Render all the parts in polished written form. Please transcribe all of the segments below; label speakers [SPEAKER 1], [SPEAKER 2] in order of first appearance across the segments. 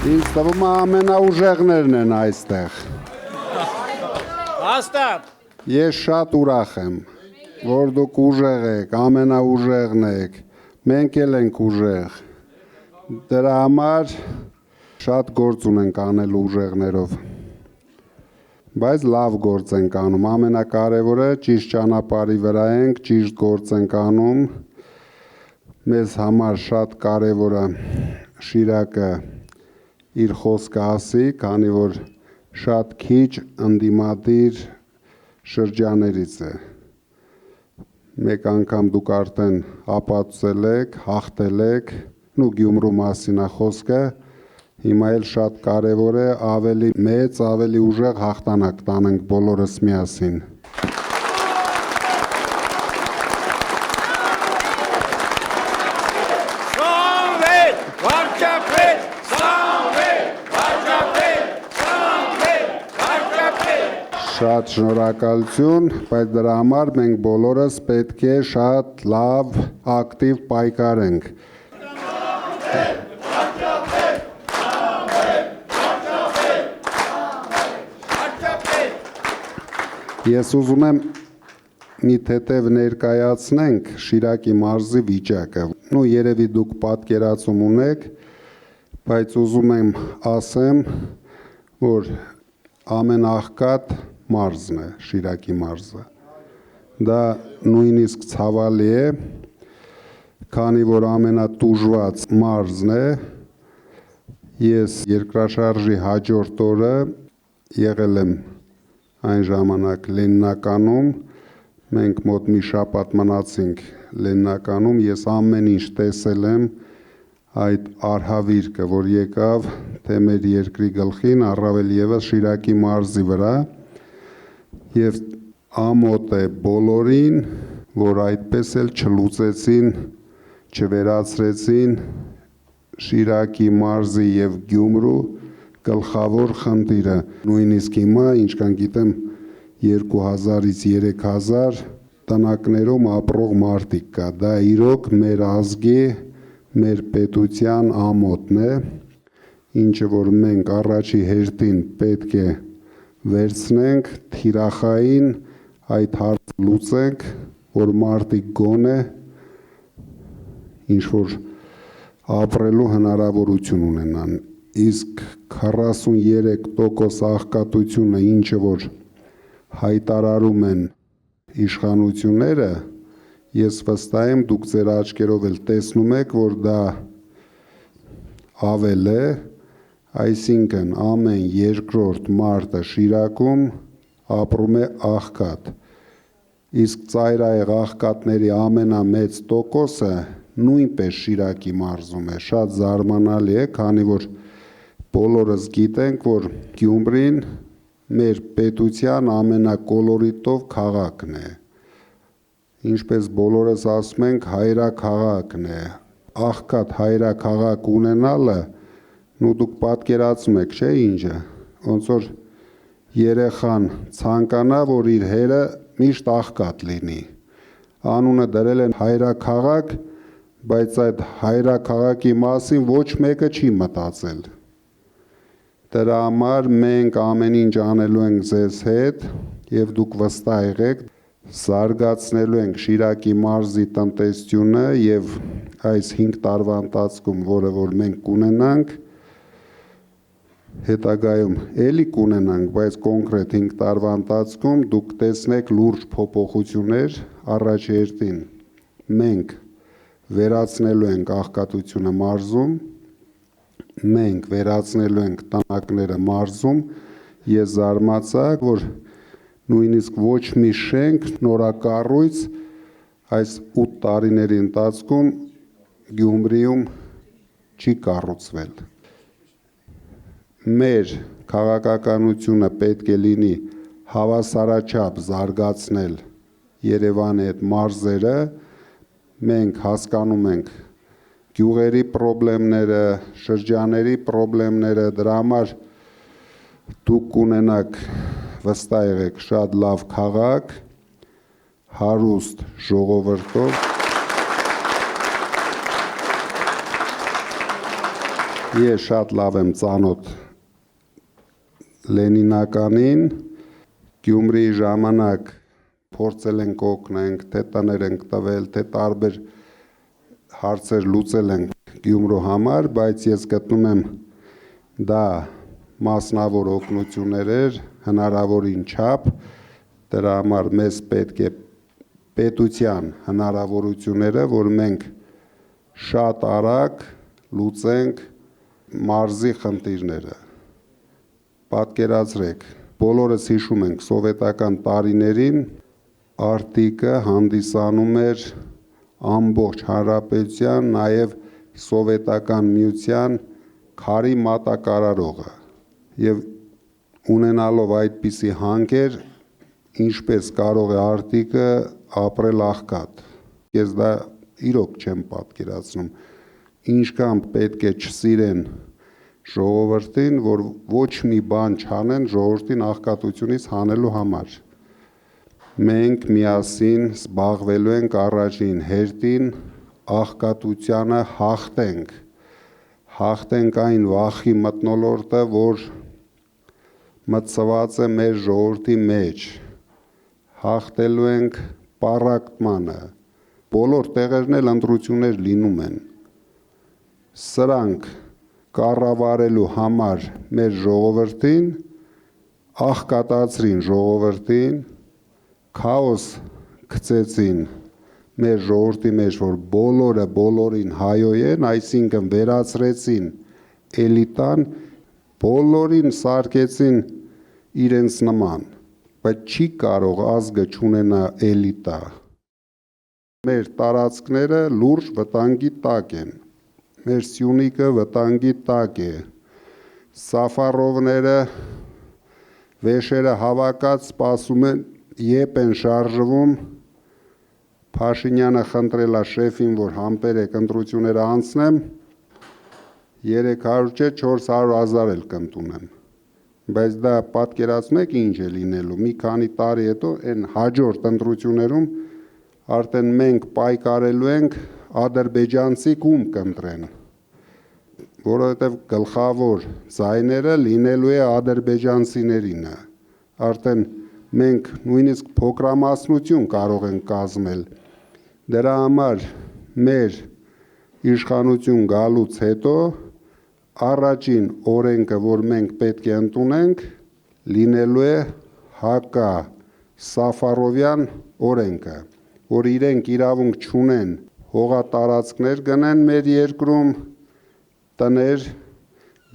[SPEAKER 1] Ինձ թվում է ամենաուժեղներն են այստեղ։
[SPEAKER 2] Հաստատ։
[SPEAKER 1] Ես շատ ուրախ եմ, որ դուք ուժեղ եք, ամենաուժեղն եք, մենք էլ ենք ուժեղ։ Դրա համար շատ գործ ունենք անելու ուժեղներով։ Բայց լավ գործ ենք անում, ամենակարևորը ճիշտ ճանապարհի վրա ենք, ճիշտ գործ ենք անում։ Մեզ համար շատ կարևոր է Շիրակը իր խոսքը ասի, քանի որ շատ քիչ ընդդիմադիր շրջաներից է։ Մեկ անգամ դուք արդեն ապացուցել եք, հաղթել եք, ու Գյումրու մասին է խոսքը, հիմա էլ շատ կարևոր է ավելի մեծ, ավելի ուժեղ հաղթանակ տանենք բոլորս միասին։ Շատ շնորհակալություն, բայց դրա համար մենք բոլորս պետք է շատ լավ, ակտիվ պայքարենք։ Ես ուզում եմ մի թեթև ներկայացնենք Շիրակի մարզի վիճակը։ Երևի դուք պատկերացում ունեք, բայց ուզում եմ ասեմ, որ ամենաղքատ մարզն է Շիրակի մարզը։ Դա նույնիսկ ցավալի է, քանի որ ամենատուժված մարզն է։ Ես երկրաշարժի հաջորդ օրը եղել եմ այն ժամանակ Լենինականում, մենք մոտ մի շաբաթ մնացինք Լենինականում, ես ամեն ինչ տեսել եմ այդ արհավիրքը, որ եկավ թե մեր երկրի գլխին, առավել ևս Շիրակի մարզի վրա, եւ ամոթ է բոլորին, որ այդպես էլ չլուծեցին, չվերացրեցին Շիրակի մարզի եւ Գյումրու գլխավոր խնդիրը, նույնիսկ հիմա, ինչքան գիտեմ, 2000-ից 3000 տնակներում ապրող մարդիկ կա, դա իրոք մեր ազգի, մեր պետության ամոթն է, ինչը որ մենք առաջի հերթին պետք է վերցնենք, թիրախային այդ հարցը լուծենք, որ մարդիկ գոնե ինչ-որ ապրելու հնարավորություն ունենան, իսկ 43% աղքատությունը, ինչը որ հայտարարում են իշխանությունները, ես վստահ եմ դուք ձեր աչքերով էլ տեսնում եք, որ դա ավել է, այսինքն ամեն երկրորդ մարդը Շիրակում ապրում է աղքատ, իսկ ծայրահեղ աղքատների ամենամեծ տոկոսը նույնպես Շիրակի մարզում է, շատ զարմանալի է, քանի որ բոլորս գիտենք, որ Գյումրին մեր պետության ամենակոլորիտով քաղաքն է, ինչպես բոլորս ասում ենք, հայրաքաղաքն է, աղքատ հայրաքաղաք ունենալը, դուք պատկերացնում եք, չէ՞ ինչը, ոնց որ երեխան ցանկանա, որ իր հերը միշտ աղքատ լինի, անունը դրել են հայրաքաղաք, բայց այդ հայրաքաղաքի մասին ոչ մեկը չի մտածել։ Դրա համար մենք ամեն ինչ անելու ենք ձեզ հետ եւ դուք վստահ եղեք, զարգացնելու ենք Շիրակի մարզի տնտեսությունը եւ այս 5 տարվա ընթացքում, որը որ մենք կունենանք, հետագայում էլի կունենանք, բայց կոնկրետ 5 տարվա ընթացքում դուք տեսնեք լուրջ փոփոխություններ, առաջ հերթին մենք վերացնելու ենք աղքատությունը մարզում, մենք վերացնելու ենք տնակները մարզում, ես զարմացա, որ նույնիսկ ոչ մի շենք, նորակառույց այս 8 տարիների ընթացքում Գյումրիում չի կառուցվել։ Մեր քաղաքականությունը պետք է լինի հավասարաչափ զարգացնել Երևանի հետ մարզերը, մենք հասկանում ենք գյուղերի պրոբլեմները, շրջաների պրոբլեմները, դրա համար դուք կունենաք, վստահ եղեք, շատ լավ քաղաք, հարուստ ժողովրդով, Ես շատ լավ եմ ծանոթ Լենինականին, Գյումրիի ժամանակ փորձել ենք օգնենք, թե տներ ենք տվել, թե տարբեր հարցեր լուծել ենք Գյումրու համար, բայց ես գտնում եմ դա մասնավոր օգնություններ էր, հնարավորին չափ, դրա համար մեզ պետք է պետության հնարավորությունները, որ մենք շատ արագ լուծենք մարզի խնդիրները։ Պատկերացրեք, բոլորս հիշում ենք սովետական տարիներին Արտիկը հանդիսանում էր ամբողջ հանրապետության, նաև սովետական միության քարի մատակարարողը եւ ունենալով այդպիսի հանքեր, ինչպես կարող է Արտիկը ապրել աղքատ։ Ես դա իրոք չեմ պատկերացնում, ինչքան պետք է չսիրեն ժողովրդին, որ ոչ մի բան չանեն ժողովրդին աղքատությունից հանելու համար։ Մենք միասին զբաղվելու ենք առաջին հերթին աղքատությանը հաղթենք այն վախի մթնոլորտը, որ մտցված է մեր ժողովրդի մեջ, հաղթելու ենք պառակտմանը, բոլոր տեղերն էլ ընտրություններ լինում են, սրանք կառավարելու համար մեր ժողովրդին, աղքատացրին ժողովրդին, քաոս գցեցին մեր ժողովրդի մեջ, որ բոլորը բոլորին հայոյեն, այսինքն վերացրեցին էլիտան, բոլորին սարքեցին իրենց նման, բայց չի կարող ազգը չունենա էլիտա։ Մեր տարածքները լուրջ վտանգի տակ են, մեր Սյունիքը վտանգի տակ է, Սաֆարովները վեշերը հավաքած սպասում են, երբ են շարժվում, Փաշինյանը խնդրել է շեֆին, որ համբերեք ընտրությունները անցնեմ, 300 չէ 400,000 էլ կընդունեմ, բայց դա պատկերացնում եք ինչ է լինելու, մի քանի տարի հետո այն հաջորդ ընտրություններում արդեն մենք պայքարելու ենք ադրբեջանցի կում կընտրեն, որովհետև գլխավոր ձայները լինելու է ադրբեջանցիներինը, արդեն մենք նույնիսկ փոքրամասնություն կարող ենք կազմել, դրա համար մեր իշխանություն գալուց հետո առաջին օրենքը, որ մենք պետք է ընդունենք, լինելու է հակա Սաֆարովյան օրենքը, որ իրենք իրավունք չունեն հողատարածքներ գնեն մեր երկրում, տներ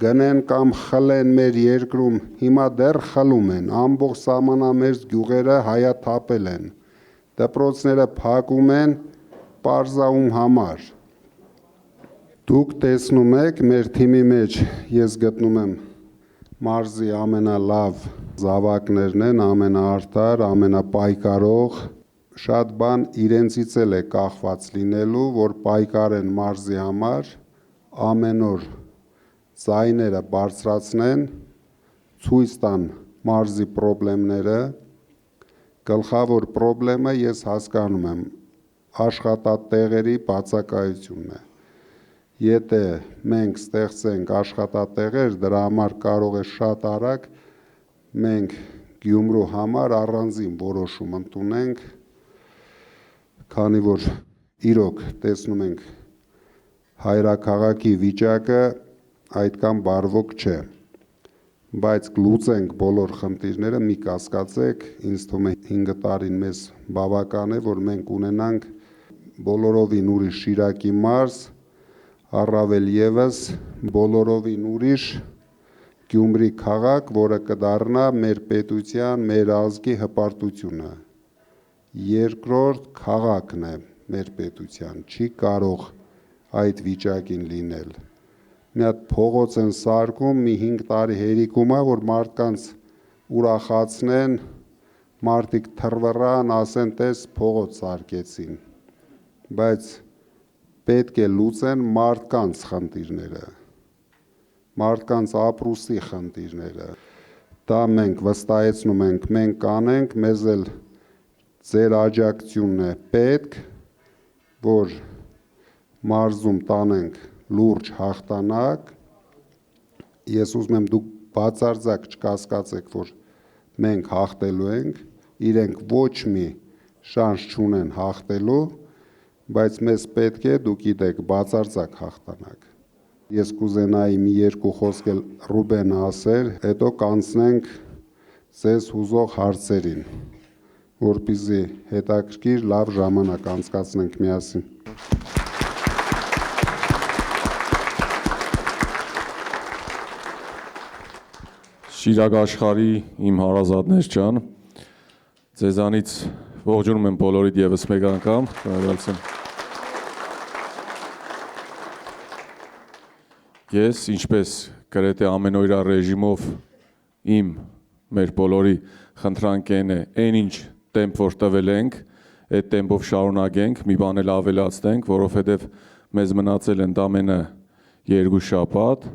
[SPEAKER 1] գնեն կամ խլեն մեր երկրում, հիմա դեռ խլում են, ամբողջ սահմանամերձ գյուղերը հայաթափել են, դպրոցները փակում են պարզաում համար։ Դուք տեսնում եք մեր թիմի մեջ ես գտնում եմ մարզի ամենալավ զավակներն են, ամենաարդար, ամենապայքարող, շատ բան իրենցից էլ է կախված լինելու, որ պայքարեն մարզի համար, ամեն օր ձայները բարձրացնեն, ցույց տան մարզի պրոբլեմները, գլխավոր պրոբլեմը ես հասկանում եմ, աշխատատեղերի բացակայությունն է։ Եթե մենք ստեղծենք աշխատատեղեր, դրա համար կարող է շատ արագ մենք Գյումրու համար առանձին որոշում ընդունենք, քանի որ իրոք տեսնում ենք հայրաքաղաքի վիճակը այդքան բարվոք չէ, բայց լուծենք բոլոր խնդիրները, մի կասկածեք, ինձ թվում է 5 տարին մեզ բավական է, որ մենք ունենանք բոլորովին ուրիշ Շիրակի մարզ, առավել ևս բոլորովին ուրիշ Գյումրի քաղաք, որը կդառնա մեր պետության, մեր ազգի հպարտությունը։ Երկրորդ քաղաքն է մեր պետության, չի կարող այդ վիճակին լինել։ Մի հատ փողոց են սարքում, մի 5 տարի հերիքում է, որ մարդկանց ուրախացնեն, մարդիկ թռվռան, ասեն, տես փողոց սարքեցին, բայց պետք է լուծեն մարդկանց խնդիրները, մարդկանց ապրուստի խնդիրները, դա մենք վստահեցնում ենք, մենք կանենք, մեզ էլ ձեր աջակցությունն է պետք, որ մարզում տանենք լուրջ հաղթանակ ես ուզում եմ դուք բացարձակ չկասկածեք, որ մենք հաղթելու ենք, իրենք ոչ մի շանս չունեն հաղթելու, բայց մեզ պետք է, դուք գիտեք, բացարձակ հաղթանակ։ Ես կուզենայի մի երկու խոսք էլ Ռուբենը ասեր, հետո կանցնենք ձեզ հուզող հարցերին, որպեսզի հետաքրքիր լավ ժամանակ անցկացնենք միասին։
[SPEAKER 2] Շիրակ աշխարհի իմ հարազատներ ջան, ձեզանից ողջունում եմ բոլորիդ եւս մեկ անգամ, շնորհակալություն։ Ես ինչպես գրեթե ամենօրյա ռեժիմով մեր բոլորի խնդրանքն է, այնինչ տեմպ որ տվել ենք, այդ տեմպով շարունակենք, մի բան էլ ավելացնենք, որովհետև մեզ մնացել են ընդամենը 2 շաբաթ,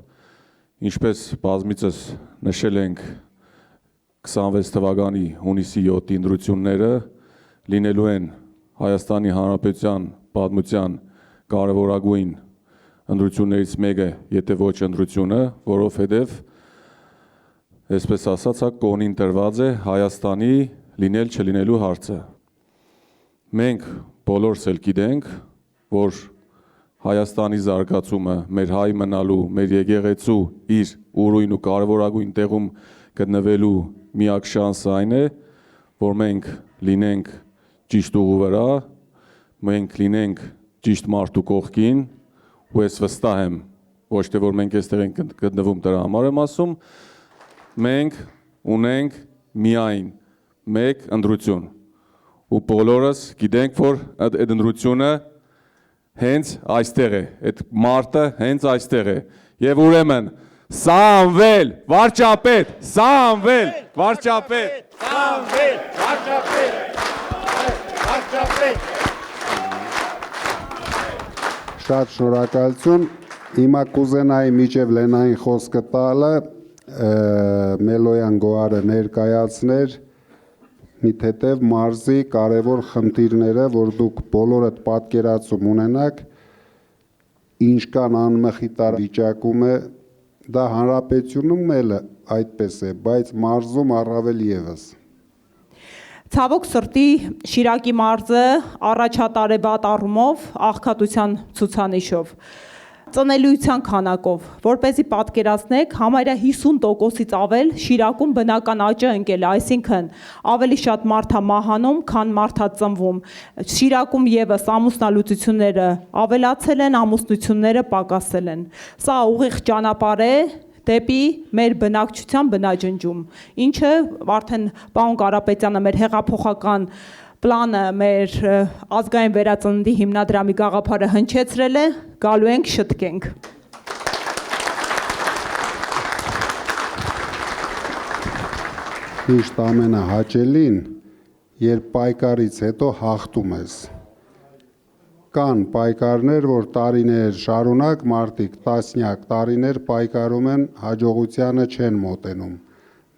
[SPEAKER 2] ինչպես բազմիցս նշել ենք 26 թվականի հունիսի 7-ի ընտրությունները լինելու են Հայաստանի Հանրապետության պատմության կարևորագույն ընտրություններից մեկը, եթե ոչ ընտրությունը, որովհետև այսպես ասած, կողմին տրված է Հայաստանի լինել չլինելու հարցը։ Մենք բոլորս էլ գիտենք, որ Հայաստանի զարգացումը, մեր հայ մնալու, մեր եկեղեցու իր ուրույն ու կարևորագույն տեղում գտնվելու միակ շանսը այն է, որ մենք լինենք ճիշտ ուղու վրա, մենք լինենք ճիշտ մարդու կողքին, ու ես վստահ եմ, ոչ թե որ մենք այստեղ ենք գտնվում դրա համար եմ ասում, մենք ունենք միայն մեկ ընտրություն, ու բոլորս գիտենք, որ այդ ընտրությունը հենց այստեղ է, այդ մարտը հենց այստեղ է, և ուրեմն Սամվել վարչապետ, Սամվել վարչապետ, Սամվել վարչապետ, վարչապետ։
[SPEAKER 1] Շատ շնորհակալություն, հիմա կուզենայի միջև Լենային խոսքը տալը Մելոյան Գոհարը ներկայացներ մի թեթև մարզի կարևոր խնդիրները, որ դուք բոլորդ պատկերացում ունենաք, ինչ կան անմխիթար վիճակում է, դա հանրապետությունում էլ այդպես է, բայց մարզում առավել ևս։
[SPEAKER 3] Ցավոք սրտի Շիրակի մարզը առաջատար է վատ առումով, աղքատության ցուցանիշով, ծնելիության քանակով, որպեսզի պատկերացնեք, համարյա 50%-ից ավել Շիրակում բնական աճը ընկել է, այսինքն ավելի շատ մարդ է մահանում, քան մարդ է ծնվում։ Շիրակում ևս ամուսնալուծությունները ավելացել են, ամուսնությունները պակասել են։ Սա ուղիղ ճանապարհ է դեպի մեր բնակչության բնաջնջում, ինչը արդեն պարոն Կարապետյանը մեր հեղափոխական պլանը մեր ազգային վերածննդի հիմնադրամի գաղափարը հնչեցրել է, գալու ենք շտկենք։
[SPEAKER 1] Միշտ ամենահաճելին, երբ պայքարից հետո հաղթում ես։ Կան պայքարներ, որ տարիներ շարունակ մարդիկ տասնյակ տարիներ պայքարում են, հաջողությանը չեն մոտենում։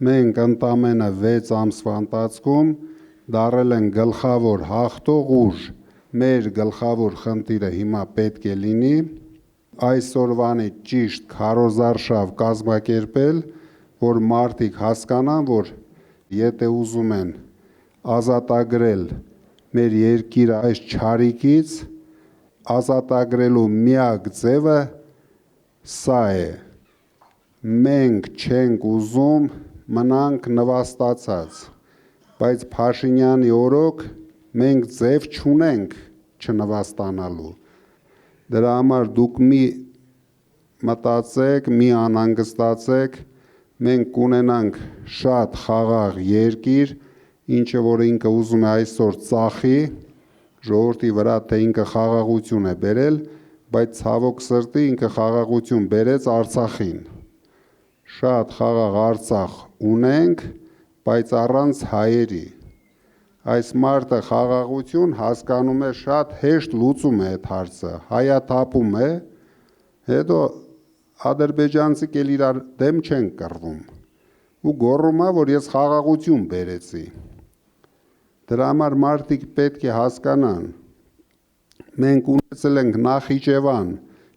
[SPEAKER 1] Մենք ընդամենը 6 ամսվա ընթացքում դառել են գլխավոր հաղթող ուժ, մեր գլխավոր խնդիրը հիմա պետք է լինի այսօրվանի ճիշտ քարոզարշավ կազմակերպել, որ մարդիկ հասկանան, որ եթե ուզում են ազատագրել մեր երկիրը այս չարիքից, ազատագրելու միակ ձևը սա է։ Մենք չենք ուզում մնանք նվաստացած, բայց Փաշինյանի օրոք մենք ձև չունենք չնվաստանալու։ Դրա համար դուք մի մտածեք, մի անհանգստացեք, մենք կունենանք շատ խաղաղ երկիր, ինչը որ ինքը ուզում է այսօր ծախի, ժողովրդի վրա, թե ինքը խաղաղություն է բերել, բայց ցավոք սրտի ինքը խաղաղություն բերեց Արցախին։ Շատ խաղաղ Արցախ ունենք, բայց առանց հայերի։ Այս մարդը խաղաղություն հասկանում է շատ հեշտ լուծում է այդ հարցը, հայաթափում է, հետո ադրբեջանցի կել իրար դեմ չեն կռվում ու գոռում է, որ ես խաղաղություն բերեցի։ Դրա համար մարդիկ պետք է հասկանան, մենք ունեցել ենք Նախիջևան,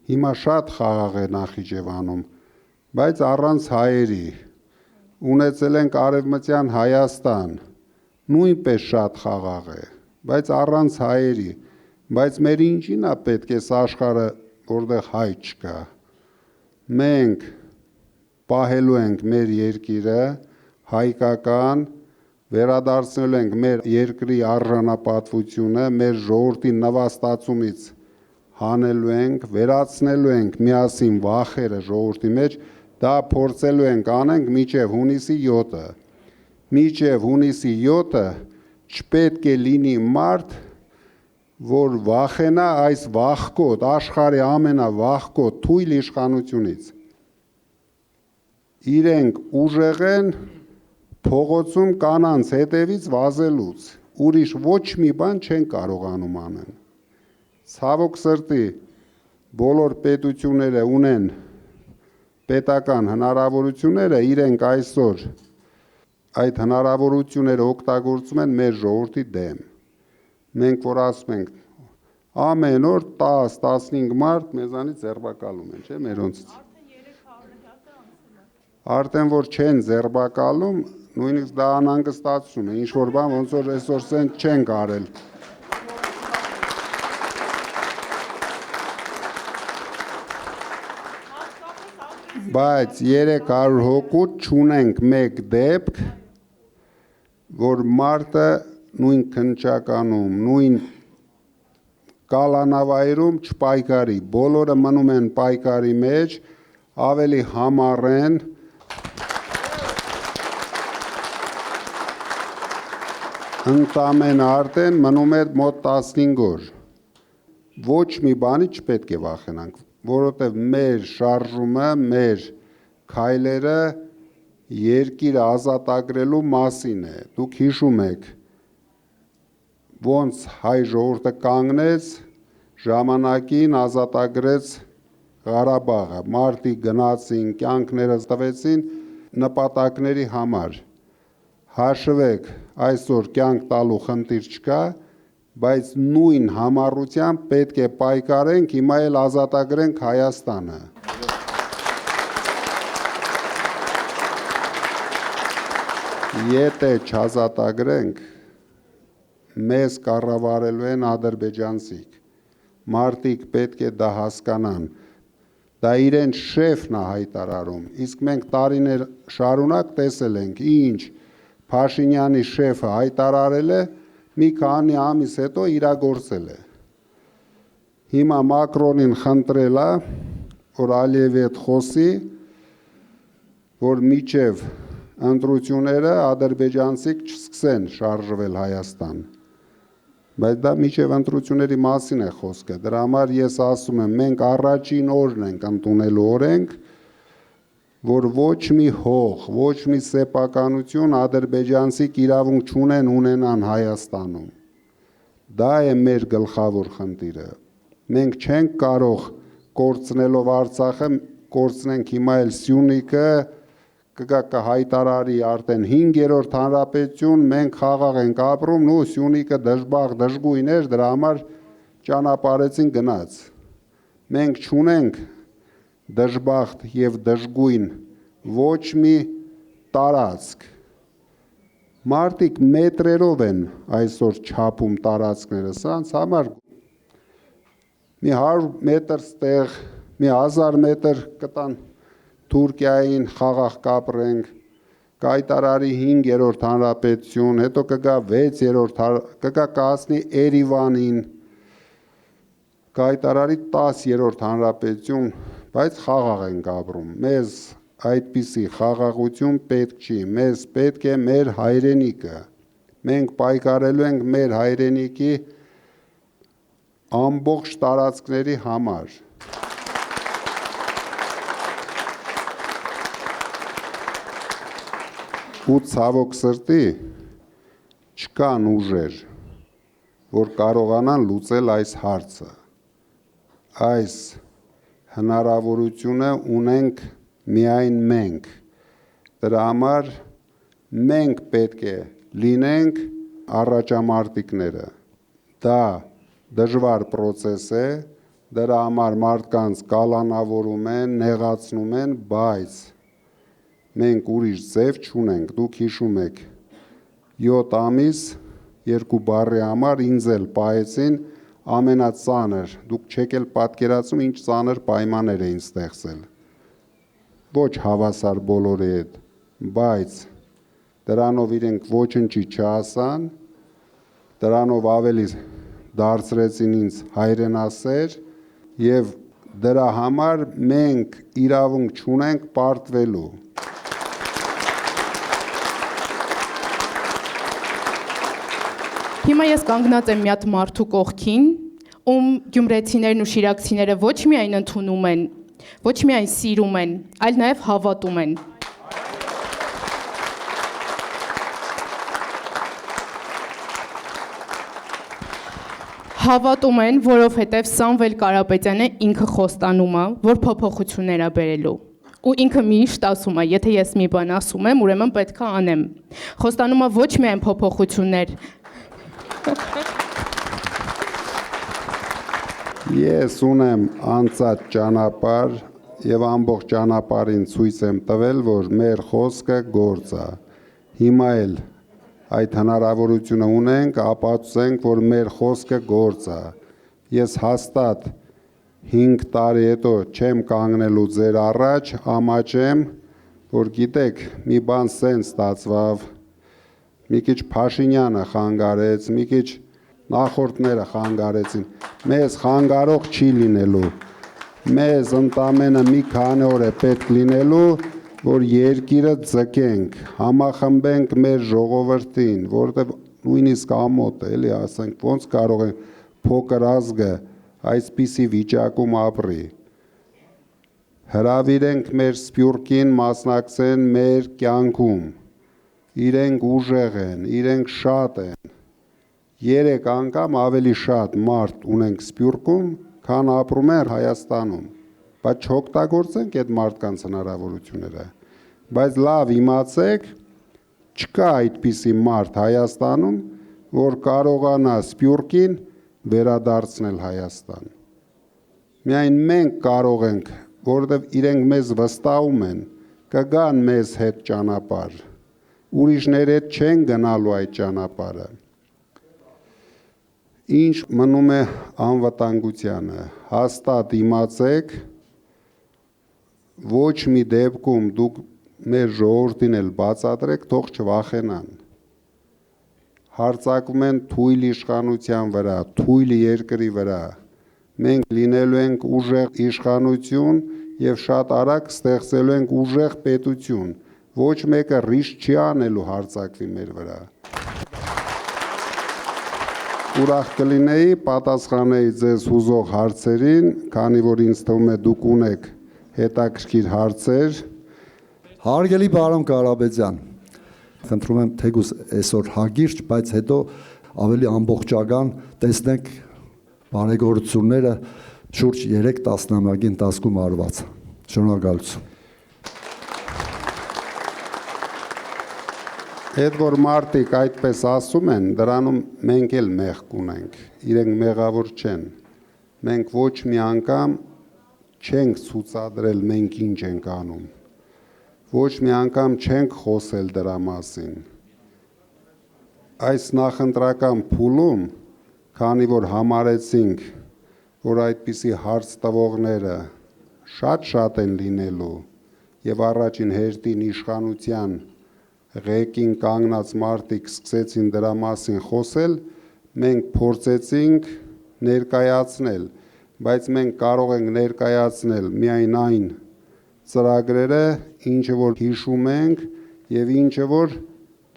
[SPEAKER 1] հիմա շատ խաղաղ է Նախիջևանում, բայց առանց հայերի։ Ունեցել ենք Արևմտյան Հայաստան, նույնպես շատ խաղաղ է, բայց առանց հայերի։ Բայց մեր ինչին է պետք է աշխարհը, որտեղ հայ չկա։ Մենք պահելու ենք մեր երկիրը հայկական, վերադարձնելու ենք մեր երկրի արժանապատվությունը, մեր ժողովրդի նվաստացումից հանելու ենք, վերացնելու ենք միասին վախերը ժողովրդի մեջ, դա փորձելու ենք անենք մինչև հունիսի 7-ը։ Մինչև հունիսի 7-ը չպետք է լինի մարդ, որ վախենա այս վախկոտ, աշխարհի ամենավախկոտ թույլ իշխանությունից։ Իրենք ուժեղ են փողոցում կանանց հետևից վազելուց, ուրիշ ոչ մի բան չեն կարողանում անեն։ Ցավոք սրտի, բոլոր պետությունները ունեն պետական հնարավորությունները, իրենք այսօր այդ հնարավորությունները օգտագործում են մեր ժողովրդի դեմ։ Մենք որ ասում ենք, ամեն օր 10-15 մարդ մեզանից ձերբակալում են, չէ՞, մերոնցից։ Արդեն որ չեն ձերբակալում, նույնիսկ դա անհանգստացում է, ինչ-որ բան ոնց որ այսօր սենց չենք արել։ Բայց 300 հոգուց չունենք մեկ դեպք, որ մարդը նույն քննչականում, նույն կալանավայրում չպայքարի, բոլորը մնում են պայքարի մեջ, ավելի համառ են, ընդամենը արդեն մնում է մոտ 15 օր։ Ոչ մի բանի չպետք է վախենանք, որովհետև մեր շարժումը, մեր քայլերը երկիրը ազատագրելու մասին է։ Դուք հիշում եք, ոնց հայ ժողովուրդը կանգնեց, ժամանակին ազատագրեց Ղարաբաղը, մարդիկ գնացին, կյանքները տվեցին նպատակների համար։ Հաշվեք, այսօր կյանք տալու խնդիր չկա, բայց նույն համառությամբ պետք է պայքարենք, հիմա էլ ազատագրենք Հայաստանը։ Եթե չազատագրենք, մեզ կառավարելու են ադրբեջանցիք։ Մարդիկ պետք է դա հասկանան։ Դա իրենց շեֆն է հայտարարում, իսկ մենք տարիներ շարունակ տեսել ենք, ինչ Փաշինյանի շեֆը հայտարարել է, մի քանի ամիս հետո իրագործել է։ Հիմա Մակրոնին խնդրել է, որ Ալիևի հետ խոսի, որ միջև ընտրությունները ադրբեջանցիք չսկսեն շարժվել Հայաստան։ Բայց դա միջև ընտրությունների մասին է խոսքը։ Դրա համար ես ասում եմ, մենք առաջին օրն ենք ընդունելու օրենք, որ ոչ մի հող, ոչ մի սեփականություն ադրբեջանցիք իրավունք չունեն ունենան Հայաստանում։ Դա է մեր գլխավոր խնդիրը։ Մենք չենք կարող կորցնելով Արցախը, կորցնենք հիմա էլ Սյունիքը, կգա կհայտարարի արդեն 5-րդ հանրապետություն, մենք խաղաղ ենք ապրում, ու Սյունիքը դժբախ դժգույն էր, դրա համար ճանապարհեցին գնաց։ Մենք չունենք դժբախտ եւ դժգույն ոչ մի տարածք։ Մարդիկ մետրերով են այսօր չափում տարածքները, սրանց համար մի 100 մետր ստեղ, մի 1000 մետր կտան Թուրքիային խաղաղ կապրենք, կայտարարի 5-րդ հանրապետություն, հետո կգա 6-րդ, կգա կհասնի Երևանին, կայտարարի 10-րդ հանրապետություն, բայց խաղաղ ենք ապրում։ Մեզ այդպիսի խաղաղություն պետք չի, մեզ պետք է մեր հայրենիքը։ Մենք պայքարելու ենք մեր հայրենիքի ամբողջ տարածքների համար։ Ու ցավոք սրտի չկան ուժեր, որ կարողանան լուծել այս հարցը։ Այս հնարավորությունը ունենք միայն մենք։ Դրա համար մենք պետք է լինենք առաջամարտիկները։ Դա դժվար process է, դրա համար մարդկանց կալանավորում են, նեղացնում են, բայց մենք ուրիշ ձև չունենք, դուք հիշում եք 7 ամիս 2 բառի համար ինձ էլ պահեցին ամենածանր, դուք չեք էլ պատկերացնում ինչ ծանր պայմաններ էին ստեղծել, ոչ հավասար բոլորի հետ, բայց դրանով իրենք ոչնչի չասան, դրանով ավելի դարձրեցին ինձ հայրենասեր և դրա համար մենք իրավունք չունենք պարտվելու։
[SPEAKER 4] Հիմա ես կանգնած եմ մի հատ մարդու կողքին, ում գյումրեցիներն ու շիրակցիները ոչ միայն ընդունում են, ոչ միայն սիրում են, այլ նաև հավատում են։ Հավատում են, որովհետև Սամվել Կարապետյանը ինքը խոստանում է, որ փոփոխություններ է բերելու։ Ու ինքը միշտ ասում է, եթե ես մի բան ասում եմ, ուրեմն պետք է անեմ։ Խոստանում է ոչ միայն փոփոխություններ։
[SPEAKER 1] Ես ունեմ անցած ճանապարհ եւ ամբողջ ճանապարհին ցույց եմ տվել, որ մեր խոսքը գործ է։ Հիմա էլ այդ հնարավորությունը ունենք, ապացուցենք, որ մեր խոսքը գործ է։ Ես հաստատ 5 տարի հետո չեմ կանգնելու ձեր առաջ, ամաչեմ, որ գիտեք, մի բան սենց ստացվավ, մի քիչ Փաշինյանը խանգարեց, մի քիչ նախորդները խանգարեցին, մեզ խանգարող չի լինելու, մեզ ընդամենը մի քանի օր է պետք լինելու, որ երկիրը ձգենք, համախմբենք մեր ժողովրդին, որտեղ նույնիսկ ամոթ է, էլի ասենք, ոնց կարող է փոքր ազգը այսպիսի վիճակում ապրի։ Հրավիրենք մեր սփյուռքին մասնակցեն մեր կյանքում, իրենք ուժեղ են, իրենք շատ են, 3 անգամ ավելի շատ մարդ ունենք Սփյուռքում, քան ապրում են Հայաստանում, բայց չօգտագործենք այդ մարդկանց հնարավորությունները, բայց լավ իմացեք, չկա այդպիսի մարդ Հայաստանում, որ կարողանա Սփյուռքին վերադարձնել Հայաստան։ Միայն մենք կարող ենք, որովհետև իրենք մեզ վստահում են, կգան մեզ հետ ճանապարհ, ուրիշների հետ չեն գնալու այդ ճանապարհը։ Ինչ մնում է անվտանգությանը, հաստատ իմացեք, ոչ մի դեպքում դուք մեր ժողովրդին էլ բացատրեք, թող չվախենան։ Հարձակվում են թույլ իշխանության վրա, թույլ երկրի վրա։ Մենք լինելու ենք ուժեղ իշխանություն և շատ արագ ստեղծելու ենք ուժեղ պետություն, ոչ մեկը ռիսկ չի անելու հարձակվի մեր վրա։ Ուրախ կլինեի, պատասխանեի ձեզ հուզող հարցերին, քանի որ ինձ թվում է դուք ունեք հետաքրքիր հարցեր։
[SPEAKER 5] Հարգելի պարոն Կարապետյան, խնդրում եմ թեկուզ այսօր հագիրճ, բայց հետո ավելի ամբողջական տեսնենք բարեգործությունները շուրջ 3 տասնամյակի ընթացքում արված։ Շնորհակալություն։
[SPEAKER 1] Այդ որ մարդիկ այդպես ասում են, դրանում մենք էլ մեղք ունենք, իրենք մեղավոր չեն, մենք ոչ մի անգամ չենք ցուցադրել մենք ինչ ենք անում, ոչ մի անգամ չենք խոսել դրա մասին, այս նախընտրական փուլում, քանի որ համարեցինք, որ այդպիսի հարց տվողները շատ են լինելու և առաջին հերթին իշխանության ղեկին կանգնած մարդիկ սկսեցին դրա մասին խոսել, մենք փորձեցինք ներկայացնել, բայց մենք կարող ենք ներկայացնել միայն այն ծրագրերը, ինչը որ հիշում ենք և ինչը որ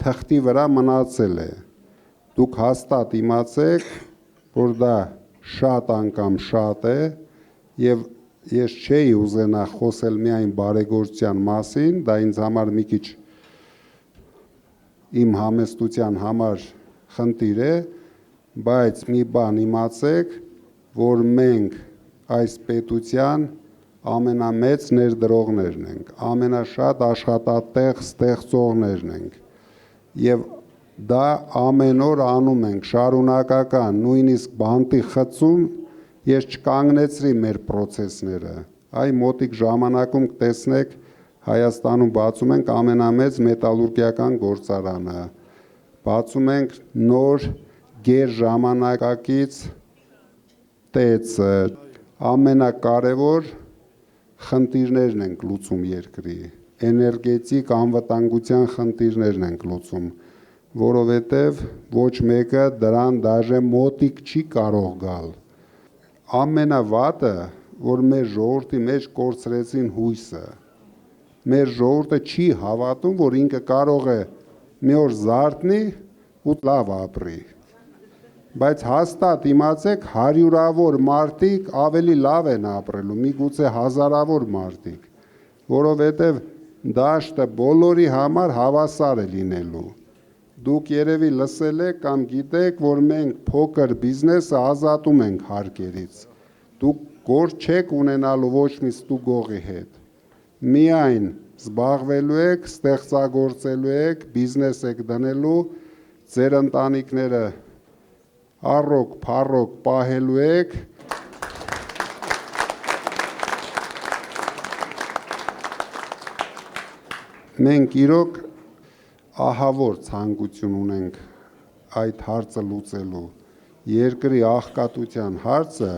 [SPEAKER 1] թղթի վրա մնացել է։ Դուք հաստատ իմացեք, որ դա շատ անգամ շատ է և ես չէի ուզենա խոսել միայն բարեգործության մասին, դա ինձ համար մի քիչ իմ համեստության համար խնդիր է, բայց մի բան իմացեք, որ մենք այս պետության ամենամեծ ներդրողներն ենք, ամենաշատ աշխատատեղ ստեղծողներն ենք և դա ամեն օր անում ենք, շարունակական, նույնիսկ բանտի խցում, ես չկանգնեցրի մեր պրոցեսները, այ մոտիկ ժամանակում կտեսնեք Հայաստանում բացում ենք ամենամեծ մետալուրգիական գործարանը, բացում ենք նոր գեր ժամանակակից տեցը, ամենակարևոր խնդիրներն ենք լուծում երկրի, էներգետիկ անվտանգության խնդիրներն ենք լուծում, որովհետև ոչ մեկը դրան դաժե մոտիկ չի կարող գալ։ Ամենավատը, որ մեր ժողովրդի մեջ կորցրեցին հույսը, մեր ժողովուրդը չի հավատում, որ ինքը կարող է մի օր զարթնի ու լավ ապրի։ Բայց հաստատ իմացեք, հարյուրավոր մարդիկ ավելի լավ են ապրելու, միգուցե հազարավոր մարդիկ, որովհետև դաշտը բոլորի համար հավասար է լինելու։ Դուք երևի լսել եք կամ գիտեք, որ մենք փոքր բիզնեսը ազատում ենք հարկերից։ Դուք գործ չեք ունենալու ոչ մի ստուգողի հետ։ Միայն զբաղվելու եք, ստեղծագործելու եք, բիզնես եք դնելու, ձեր ընտանիքները առոք, փառոք պահելու եք։ Մենք իրոք ահավոր ցանկություն ունենք այդ հարցը լուծելու։ Երկրի աղքատության հարցը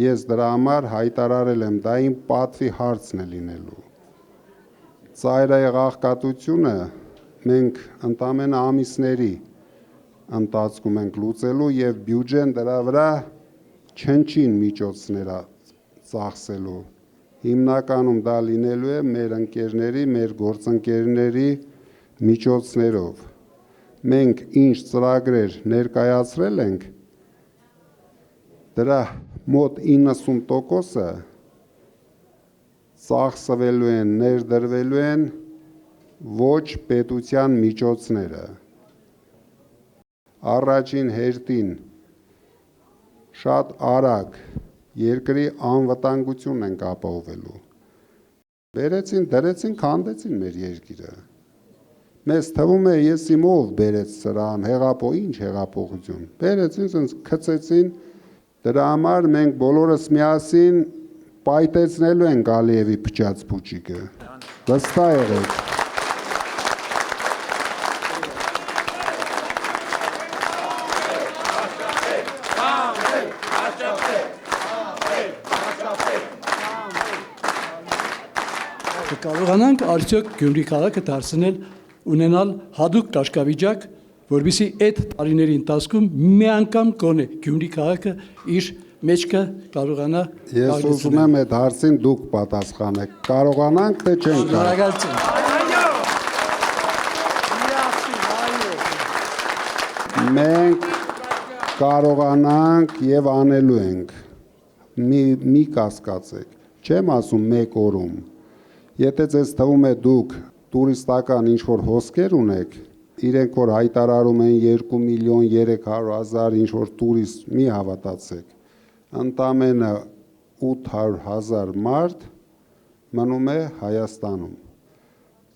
[SPEAKER 1] ես դրա համար հայտարարել եմ, դա իմ պատվի հարցն է լինելու։ Ծայրահեղ աղքատությունը մենք ընդամենը ամիսների ընթացքում ենք լուծելու եւ բյուջեն դրա վրա չնչին միջոցներ ծախսելու։ Հիմնականում դա լինելու է մեր ընկերների, մեր գործընկերների միջոցներով։ Մենք ինչ ծրագրեր ներկայացրել ենք, դրա մոտ 90%-ը ծախսվելու են, ներդրվելու են ոչ պետության միջոցները։ Առաջին հերթին շատ արագ երկրի անվտանգությունն ենք ապահովելու։ Բերեցին, դրեցին, քանդեցին մեր երկիրը։ Մեզ թվում է, ես իմ ով բերեց սրան, ինչ հեղափոխություն։ Բերեցին, ասենց քցեցին, դրա համար մենք բոլորս միասին պայտեցնելու ենք Ալիևի փչած փուչիկը։ Վստահ եղեք։
[SPEAKER 6] Կարողանանք արդյոք Գյումրի քաղաքը դարձնել ունենալ հadoop կարգավիճակ, որովհետեւ այդ տարիների ընթացքում մի անգամ կոնե Գյումրի քաղաքը իր մեջքը կարողանա։
[SPEAKER 1] Ես ուզում եմ այդ հարցին դուք պատասխանեք։ Կարողանանք թե չենք կարող։ Մենք կարողանանք եւ անելու ենք։ Մի կասկածեք։ Չեմ ասում մեկ օրում։ Եթե ձեզ թվում է դուք տուրիստական ինչ-որ հոսքեր ունեք, իրենք որ հայտարարում են 2 միլիոն 300 հազար ինչ-որ տուրիստ, մի հավատացեք, ընդամենը 800 հազար մարդ մնում է Հայաստանում։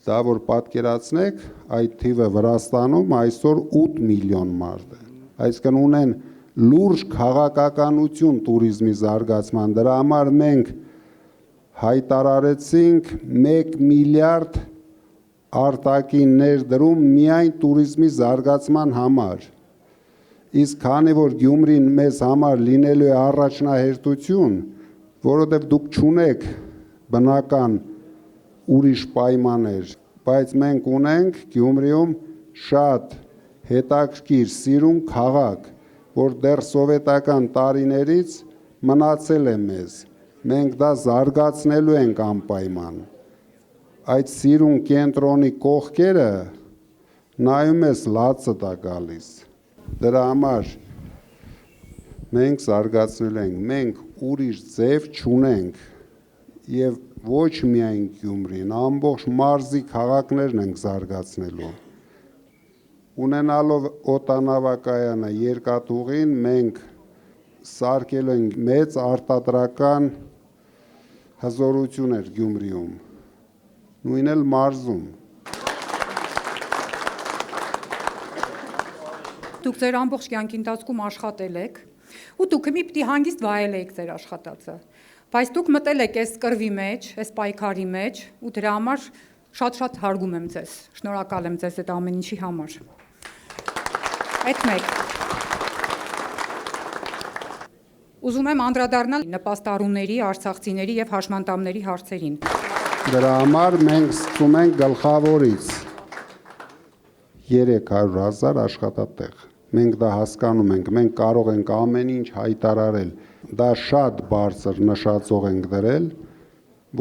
[SPEAKER 1] Դա որ պատկերացնեք, այդ թիվը Վրաստանում այսօր 8 միլիոն մարդ է։ Այսինքն ունեն լուրջ քաղաքականություն տուրիզմի զարգացման, դրա համար մենք հայտարարեցինք 1 միլիարդ արտաքին ներդրում միայն տուրիզմի զարգացման համար։ Իսկ քանի որ Գյումրին մեզ համար լինելու է առաջնահերթություն, որովհետև դուք չունեք բնական ուրիշ պայմաններ, բայց մենք ունենք Գյումրիում շատ հետաքրքիր սիրուն քաղաք, որ դեռ սովետական տարիներից մնացել է մեզ։ Մենք դա զարգացնելու ենք անպայման։ Այդ սիրուն կենտրոնի կողքերը նայում ես լացը դա գալիս։ Դրա համար մենք զարգացնելու ենք, մենք ուրիշ ձև չունենք եւ ոչ միայն Գյումրին, ամբողջ մարզի քաղաքներն ենք զարգացնելու։ Ունենալով օդանավակայանը երկաթուղին մենք սարքել ենք մեծ արտադրական հզորություններ Գյումրիում, նույն էլ մարզում։
[SPEAKER 7] Դուք ձեր ամբողջ կյանքի ընթացքում աշխատել եք ու դուք մի պիտի հանգիստ վայել եք ձեր աշխատածը։ Բայց դուք մտել եք այս կռվի մեջ, այս պայքարի մեջ ու դրա համար շատ հարգում եմ ձեզ։ Շնորհակալ եմ ձեզ այդ ամեն ինչի համար։ Այդ մեկ։ Ուզում եմ անդրադառնալ նպաստառուների, արցախցիների եւ հաշմանդամների հարցերին։
[SPEAKER 1] Դրա համար մենք ստում ենք գլխավորից 300,000 աշխատատեղ։ Մենք դա հասկանում ենք, մենք կարող ենք ամեն ինչ հայտարարել, դա շատ բարձր նշածող ենք դրել,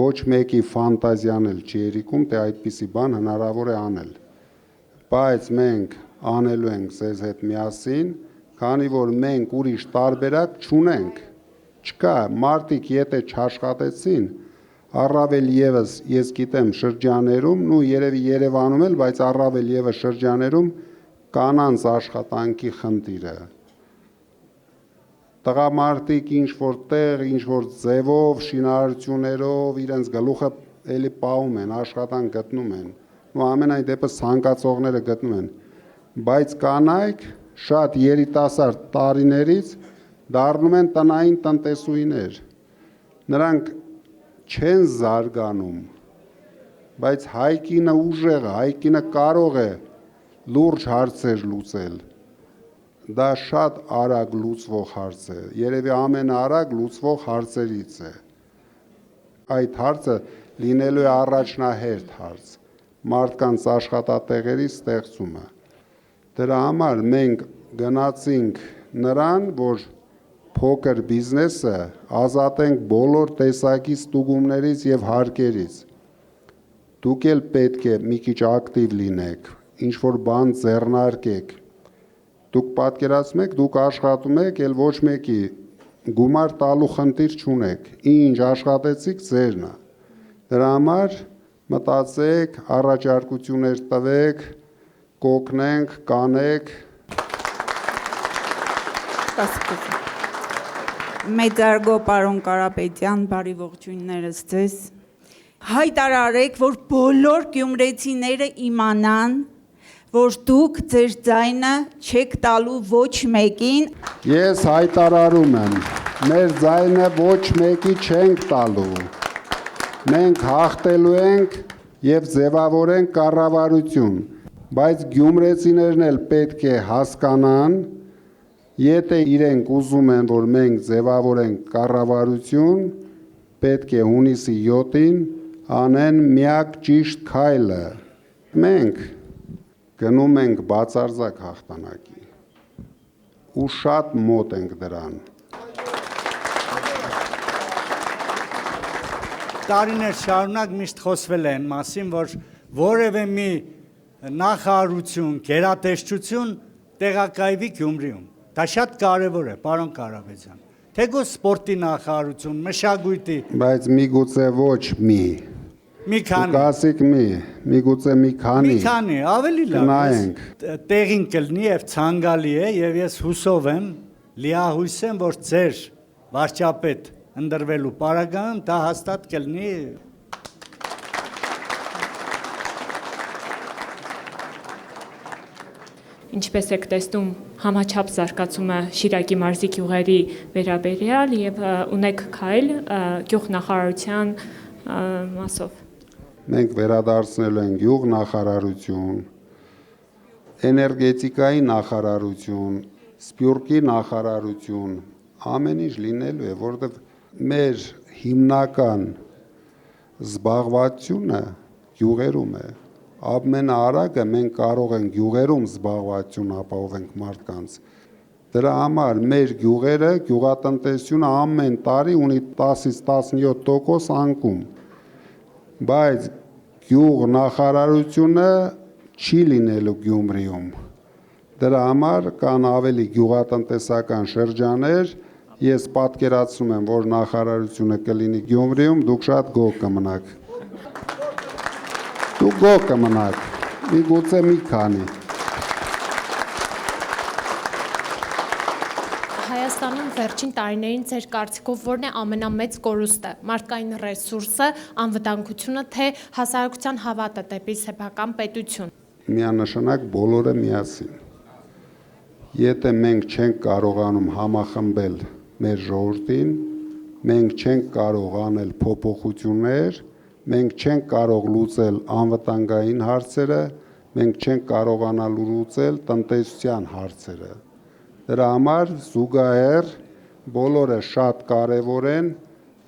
[SPEAKER 1] ոչ մեկի ֆանտազիան էլ չի երիկում, թե այդպիսի բան հնարավոր է անել։ Բայց մենք անելու ենք ձեզ հետ միասին, քանի որ մենք ուրիշ տարբերակ չունենք։ Չկա, մարդիկ եթե չաշխատեցին, առավել եւս ես գիտեմ շրջաներում, ու երևի Երևանում էլ, բայց առավել եւս շրջաներում կանանց աշխատանքի խնդիրը։ Տղամարդիկ ինչ-որ տեղ, ինչ-որ ձևով, շինարարություններով իրենց գլուխը էլի պահում են, աշխատանք գտնում են, ու ամենայն դեպս ցանկացողները գտնում են, բայց կանայք շատ երիտասարդ տարիներից դառնում են տնային տնտեսուհիներ։ Նրանք չեն զարգանում, բայց հայկինը ուժեղ է, հայկինը կարող է լուրջ հարցեր լուծել։ Դա շատ արագ լուծվող հարց է, երևի ամենաարագ լուծվող հարցերից է։ Այդ հարցը լինելու է առաջնահերթ հարց, մարդկանց աշխատատեղերի ստեղծումը։ Դրա համար մենք գնացինք նրան, որ փոքր բիզնեսը ազատենք բոլոր տեսակի ստուգումներից եւ հարկերից։ Դուք էլ պետք է մի քիչ ակտիվ լինեք, ինչ որ բան ձեռնարկեք։ Դուք պատկերացնում եք, դուք աշխատում եք, էլ ոչ մեկի գումար տալու խնդիր չունեք։ Ինչ աշխատեցիք ձերն է։ Դրա համար մտածեք, առաջարկություններ տվեք, կօգնենք, կանեք։
[SPEAKER 8] Մեծարգո պարոն Կարապետյան, բարի ողջույններս ձեզ։ Հայտարարեք, որ բոլոր գյումրեցիները իմանան, որ դուք ձեր ձայնը չեք տալու ոչ մեկին։
[SPEAKER 1] Ես հայտարարում եմ, մեր ձայնը ոչ մեկի չենք տալու։ Մենք հաղթելու ենք եւ ձևավորենք կառավարություն, բայց գյումրեցիներն էլ պետք է հասկանան, եթե իրենք ուզում են, որ մենք ձևավորենք կառավարություն, պետք է հունիսի 7-ին անեն միակ ճիշտ քայլը։ Մենք գնում ենք բացարձակ հաղթանակի ու շատ մոտ ենք դրան։
[SPEAKER 9] Տարիներ շարունակ միշտ խոսվել է այն մասին, որ որևէ մի նախարարություն, գերատեսչություն տեղակայվի Գյումրիում։ Դա շատ կարևոր է, պարոն Կարապետյան։ Թեկուզ սպորտի նախարարություն, մշակույթի։
[SPEAKER 1] Բայց միգուցե ոչ մի։
[SPEAKER 9] Մի քանի։
[SPEAKER 1] Կասիկ միգուցե մի քանի։
[SPEAKER 9] Մի քանի, ավելի լավ։ Տեղին կլինի եւ ցանկալի է եւ ես հուսով եմ, լիահույս եմ, որ ձեր վարչապետ ընդրվելու պարագայում դա հաստատ կլինի։
[SPEAKER 10] Ինչպես եք տեսնում, համաչափ զարգացումը Շիրակի մարզի գյուղերի վերաբերյալ եւ ունեք քայլ գյուղնախարարության մասով։
[SPEAKER 1] Մենք վերադարձնելու ենք գյուղ նախարարություն, էներգետիկայի նախարարություն, սպյուրքի նախարարություն, ամեն ինչ լինելու է, որովհետեւ մեր հիմնական զբաղվածությունը գյուղերում է։ Ամենաարագը մենք կարող ենք գյուղերում զբաղվածություն ապահովենք մարդկանց։ Դրա համար մեր գյուղերը, գյուղատնտեսությունը ամեն տարի ունի 10-ից 17% անկում։ Բայց գյուղ նախարարությունը չի լինելու Գյումրիում։ Դրա համար կան ավելի գյուղատնտեսական շրջաններ, ես պատկերացնում եմ, որ նախարարությունը կլինի Գյումրիում, դուք շատ գոհ կմնաք։ Դուք գոհ կմնաք, միգուցե մի քանի։
[SPEAKER 11] Հայաստանում վերջին տարիներին ձեր կարծիքով որն է ամենամեծ կորուստը՝ մարդկային ռեսուրսը, անվտանգությունը, թե հասարակության հավատը դեպի սեփական պետություն։
[SPEAKER 1] Միանշանակ բոլորը միասին։ Եթե մենք չենք կարողանում համախմբել մեր ժողովրդին, մենք չենք կարող անել փոփոխություններ, մենք չենք կարող լուծել անվտանգային հարցերը, մենք չենք կարողանալ լուծել տնտեսության հարցերը։ Դրա համար զուգահեռ բոլորը շատ կարևոր են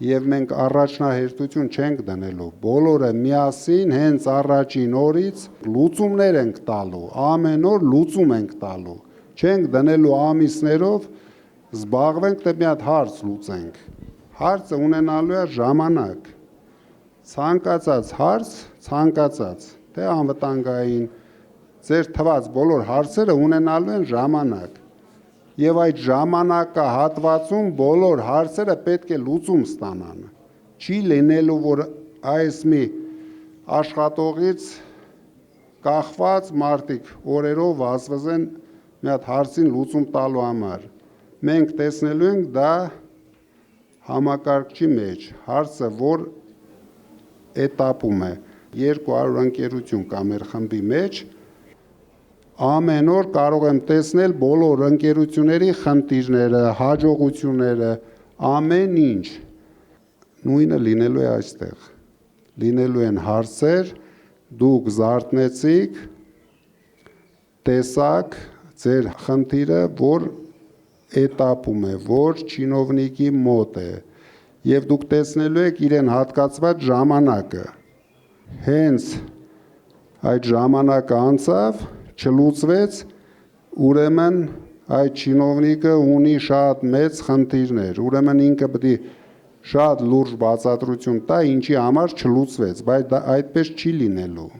[SPEAKER 1] եւ մենք առաջնահերթություն չենք դնելու։ Բոլորը միասին հենց առաջին օրից լուծումներ ենք տալու, ամեն օր լուծում ենք տալու։ Չենք դնելու ամիսներով զբաղվենք թե մի հատ հարց լուծենք։ Հարցը ունենալու է ժամանակ։ Ցանկացած հարց, ցանկացած, թե անվտանգային, ձեր թված բոլոր հարցերը ունենալու են ժամանակ։ Եվ այդ ժամանակահատվածում բոլոր հարցերը պետք է լուծում ստանան։ Չի լինելու, որ այս մի աշխատողից կախված մարդիկ օրերով վազվզեն մի հատ հարցին լուծում տալու համար։ Մենք տեսնելու ենք դա համակարգչի մեջ, հարցը որ էտապում է, 200 ընկերություն կա մեր խմբի մեջ, ամեն օր կարող եմ տեսնել բոլոր ընկերությունների խնդիրները, հաջողությունները, ամեն ինչ։ Նույնը լինելու է այստեղ։ Լինելու են հարցեր, դուք զարթնեցիք, տեսաք ձեր խնդիրը, որ էտապում է, որ չինովնիկի մոտ է, եւ դուք տեսնելու եք իրեն հատկացված ժամանակը։ Հենց այդ ժամանակը անցավ, չլուծվեց, ուրեմն այդ չինովնիկը ունի շատ մեծ խնդիրներ, ուրեմն ինքը պետք է շատ լուրջ բացատրություն տա, ինչի համար չլուծվեց, բայց դա այդպես չի լինելու։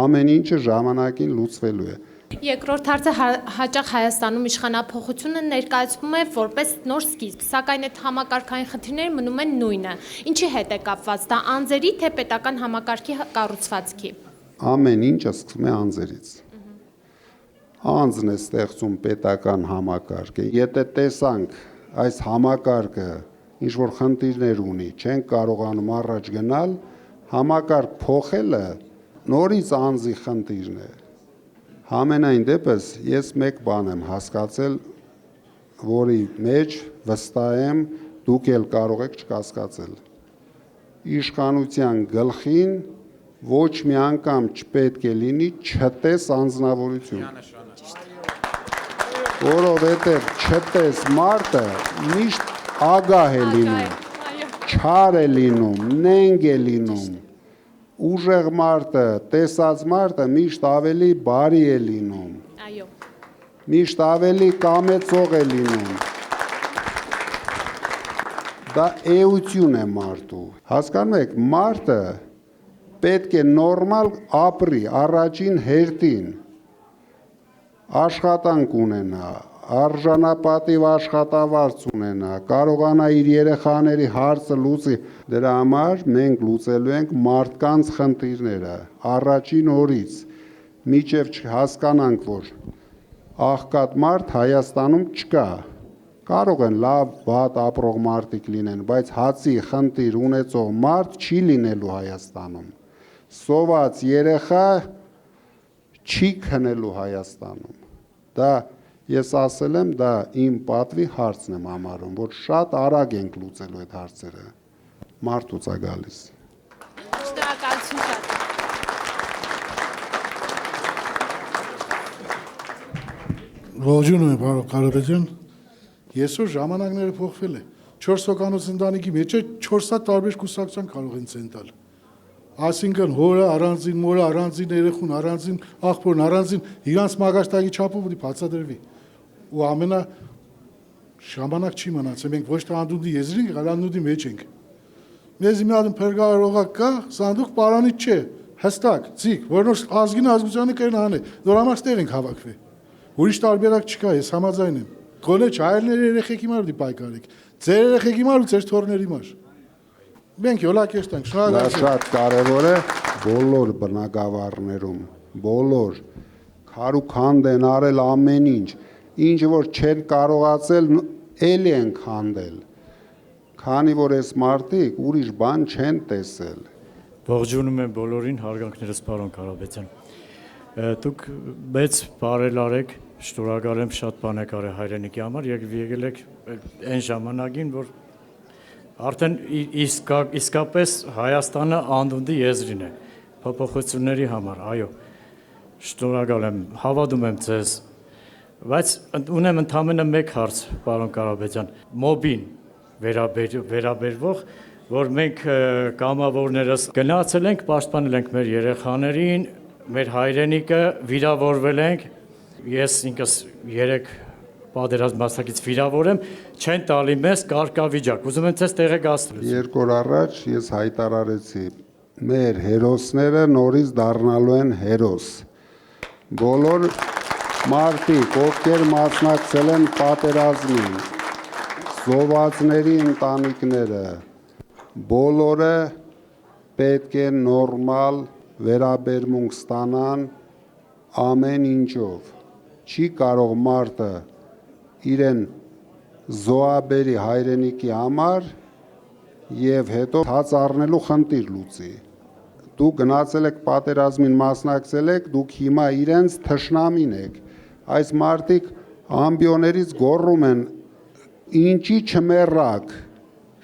[SPEAKER 1] Ամեն ինչը ժամանակին լուծվելու է։
[SPEAKER 11] Երկրորդ հարցը հաճախ Հայաստանում իշխանափոխությունը ներկայացվում է որպես նոր սկիզբ, սակայն այդ համակարգային խնդիրները մնում են նույնը։ Ինչի հետ է կապված, դա անձերի թե պետական համակարգի կառուցվածքի։
[SPEAKER 1] Ամեն ինչը սկսվում է անձերից։ Անձն է ստեղծում պետական համակարգը։ Եթե տեսանք այս համակարգը ինչ որ խնդիրներ ունի, չենք կարողանում առաջ գնալ, համակարգ փոխելը նորից անձի խնդիրն է։ Համենայն դեպս ես մեկ բան եմ հասկացել, որի մեջ վստահ եմ դուք էլ կարող եք չկասկածել։ Իշխանության գլխին ոչ մի անգամ չպետք է լինի չտես անձնավորություն։ Որովհետև չտես մարդը միշտ ագահ է լինում, չար է լինում, նենգ է լինում, ուժեղ մարդը, տեսած մարդը միշտ ավելի բարի է լինում, միշտ ավելի կամեցող է լինում, դա էություն է մարդու, հասկանում եք, մարդը պետք է նորմալ ապրի առաջին հերթին, աշխատանք ունենա, արժանապատիվ աշխատավարձ ունենա, կարողանա իր երեխաների հարցը լուծի, դրա համար մենք լուծելու ենք մարդկանց խնդիրները, առաջին օրից, մինչև հասկանանք, որ աղքատ մարդ Հայաստանում չկա, կարող են լավ, վատ ապրող մարդիկ լինեն, բայց հացի խնդիր ունեցող մարդ չի լինելու Հայաստանում, սոված երեխա չի քնելու Հայաստանում, դա ես ասել եմ, դա իմ պատվի հարցն եմ համարում, որ շատ արագ ենք լուծելու այդ հարցերը, մարդուց է գալիս։
[SPEAKER 11] Շնորհակալություն շատ։
[SPEAKER 12] Ողջունում եմ, պարոն Կարապետյան, այսօր ժամանակները փոխվել է, 4 հոգանոց ընտանիքի մեջ 4 հատ տարբեր կուսակցության կարող են ցեն տալ։ Այսինքն հորը առանձին, մորը առանձին, երեխուն առանձին, աղբորն առանձին, իրանց մագաշտակի չափով պետք է բացատրվի։ Ու ամենա ժամանակ չի մնացել, մենք ոչ թե անդունդի եզրին ենք, այլ անդունդի մեջ ենք։ Մեզ մի հատ փրկարողակ կա, սանդուկ պարանից չէ, հստակ, ցիկ, որ նոր ազգին ազգությանը կերն անե, նոր համար ստեղ ենք հավաքվել։ Ուրիշ տարբերակ չկա, ես համաձայն եմ։ Գոնե հայրների երեխեքի համար դի պայքարեք, ձեր երեխեքի համար ու ձեր թոռների համար։ Մենք յոլակեշտ ենք, շնորհակալություն։
[SPEAKER 1] Դա շատ կարևոր է բոլոր բնակավարներում, բոլոր քարուքանդ են արել ամեն ինչ, ինչ որ չեն կարողացել, էլի են քանդել։ Քանի որ այս մարդիկ ուրիշ բան չեն տեսել։
[SPEAKER 13] Ողջունում եմ բոլորին, հարգանքներս պարոն Կարապետյան։ Դուք մեծ բարել արեք, շնորհակալ եմ, շատ բան եք արել հայրենիքի համար, եկել եք այն ժամանակին, որ Արդեն իսկապես Հայաստանը անդունդի եզրին է փոփոխությունների համար, այո։ Շնորհակալ եմ, հավատում եմ ձեզ։ Բայց ունեմ ընդամենը մեկ հարց, պարոն Կարապետյան, մոբին վերաբերվող, որ մենք կամավորներս գնացել ենք, պաշտպանել ենք մեր երեխաներին, մեր հայրենիքը, վիրավորվել ենք, ես ինքս 3 պատերազմ մասնակից վիրավոր եմ, չեն տալի մեզ կարգավիճակ, ուզում եմ ձեզ տեղեկացնել։
[SPEAKER 1] 2 օր առաջ ես հայտարարեցի, մեր հերոսները նորից դառնալու են հերոս։ Բոլոր մարդիկ, ովքեր մասնակցել են պատերազմին, զոհվածների ընտանիքները, բոլորը պետք է նորմալ վերաբերմունք ստանան ամեն ինչով։ Չի կարող մարդը իրեն զոհաբերի հայրենիքի համար եւ հետո հաց առնելու խնդիր լուծի։ Դուք գնացել եք պատերազմին մասնակցել եք, դուք հիմա իրենց թշնամին եք։ Այս մարդիկ ամբիոներից գոռում են ինչի չմեռակ,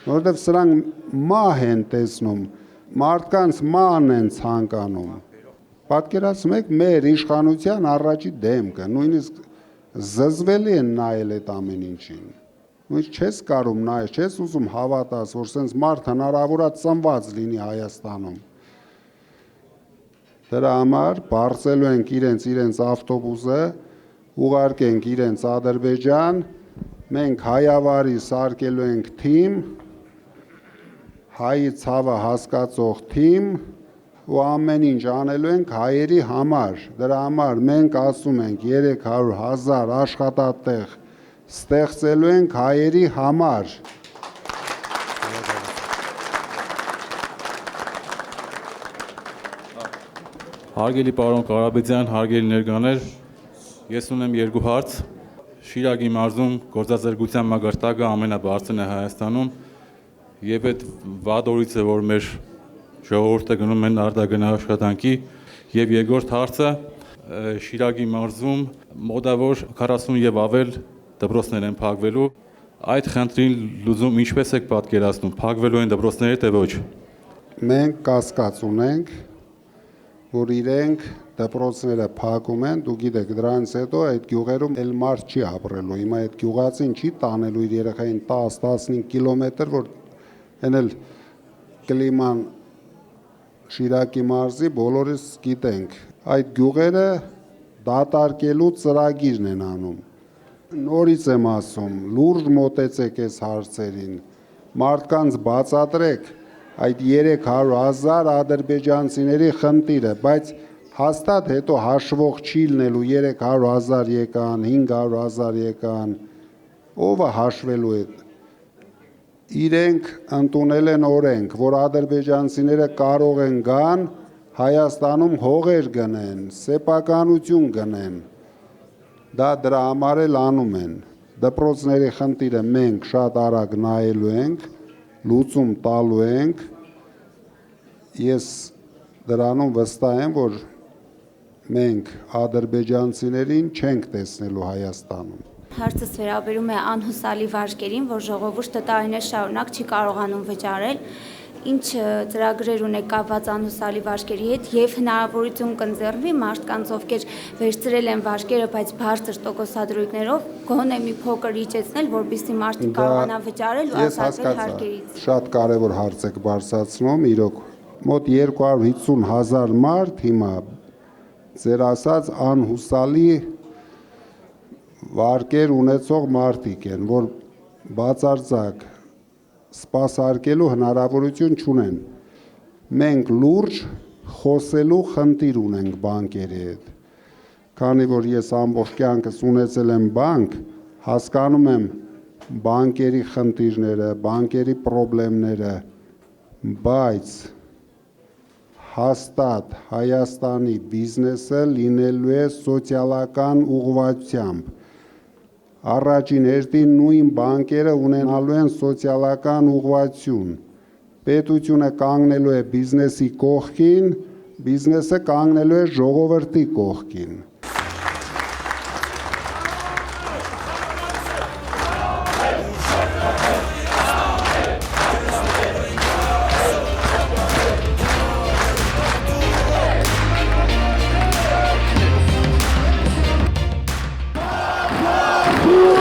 [SPEAKER 1] որովհետև սրանք մահ են տեսնում, մարդկանց մահն են ցանկանում։ Պատկերացնում եք մեր իշխանության առաջի դեմքը, նույնիսկ զզվելի են նայել այդ ամեն ինչին։ Նույնիսկ չես կարող նայել, չես ուզում հավատաս, որ սենց մարդ հնարավոր է ծնված լինի Հայաստանում։ Դրա համար բարձելու ենք իրենց ավտոբուսը, ուղարկենք իրենց Ադրբեջան, մենք հայավարի սարքելու ենք թիմ, հայի ցավը հասկացող թիմ ու ամեն ինչ անելու ենք հայերի համար։ Դրա համար մենք ասում ենք 300,000 աշխատատեղ ստեղծելու ենք հայերի համար։
[SPEAKER 14] Հարգելի պարոն Կարապետյան, հարգելի ներկաներ, ես ունեմ 2 հարց։ Շիրակի մարզում գործազրկության մակարդակը ամենաբարձրն է Հայաստանում եւ այդ վատ օրից է, որ մեր ժողովուրդը գնում են արտագնա աշխատանքի եւ երկրորդ հարցը Շիրակի մարզում մոտավոր 40 եւ ավել դպրոցներ են փակվելու։ Այդ խնդրին լուծում ինչպես եք պատկերացնում, փակվելու են դպրոցները թե ոչ։
[SPEAKER 1] Մենք կասկած ունենք, որ իրենք դպրոցները փակում են, դու գիտեք, դրանից հետո այդ գյուղերում էլ մարդ չի ապրելու։ Հիմա այդ գյուղացին չի տանելու իր երեխային 10-15 կիլոմետր, որ էնել կլիման Շիրակի մարզի բոլորս գիտենք։ Այդ գյուղերը դատարկելու ծրագիրն են անում։ Նորից եմ ասում, լուրջ մոտեցեք այս հարցերին, մարդկանց բացատրեք այդ 300,000 ադրբեջանցիների խնդիրը, բայց հաստատ հետո հաշվող չի լինելու 300,000 եկան, 500,000 եկան, ով է հաշվելու այդ։ Իրենք ընդունել են օրենք, որ ադրբեջանցիները կարող են գան Հայաստանում հողեր գնեն, սեփականություն գնեն։ Դա դրա համար էլ անում են։ Դպրոցների խնդիրը մենք շատ արագ նայելու ենք, լուծում տալու ենք։ Ես դրանում վստահ եմ, որ մենք ադրբեջանցիներին չենք տեսնելու Հայաստանում։
[SPEAKER 15] Հարցս վերաբերում է անհուսալի վարկերին, որ ժողովուրդը տարիներ շարունակ չի կարողանում վճարել։ Ինչ ծրագրեր ունեք կապված անհուսալի վարկերի հետ եւ հնարավորություն կընձեռվի մարդկանց, ովքեր վերցրել են վարկերը, բայց բարձր տոկոսադրույքներով, գոնե մի փոքր իջեցնել, որպեսզի մարդիկ կարողանան վճարել ու ազատվել հարկերից։
[SPEAKER 1] Շատ կարևոր հարց եք բարձրացնում, իրոք մոտ 250,000 մարդ հիմա ձեր ասած անհուսալի վարկեր ունեցող մարդիկ են, որ բացարձակ սպասարկելու հնարավորություն չունեն։ Մենք լուրջ խոսելու խնդիր ունենք բանկերի հետ։ Քանի որ ես ամբողջ կյանքս ունեցել եմ բանկ, հասկանում եմ բանկերի խնդիրները, բանկերի խնդիրները, բայց հաստատ Հայաստանի բիզնեսը լինելու է սոցիալական ուղղվածությամբ։ Առաջին հերթին նույն բանկերը ունենալու են սոցիալական ուղղվածություն։ Պետությունը կանգնելու է բիզնեսի կողքին, բիզնեսը կանգնելու է ժողովրդի կողքին։
[SPEAKER 3] Շնորհակալ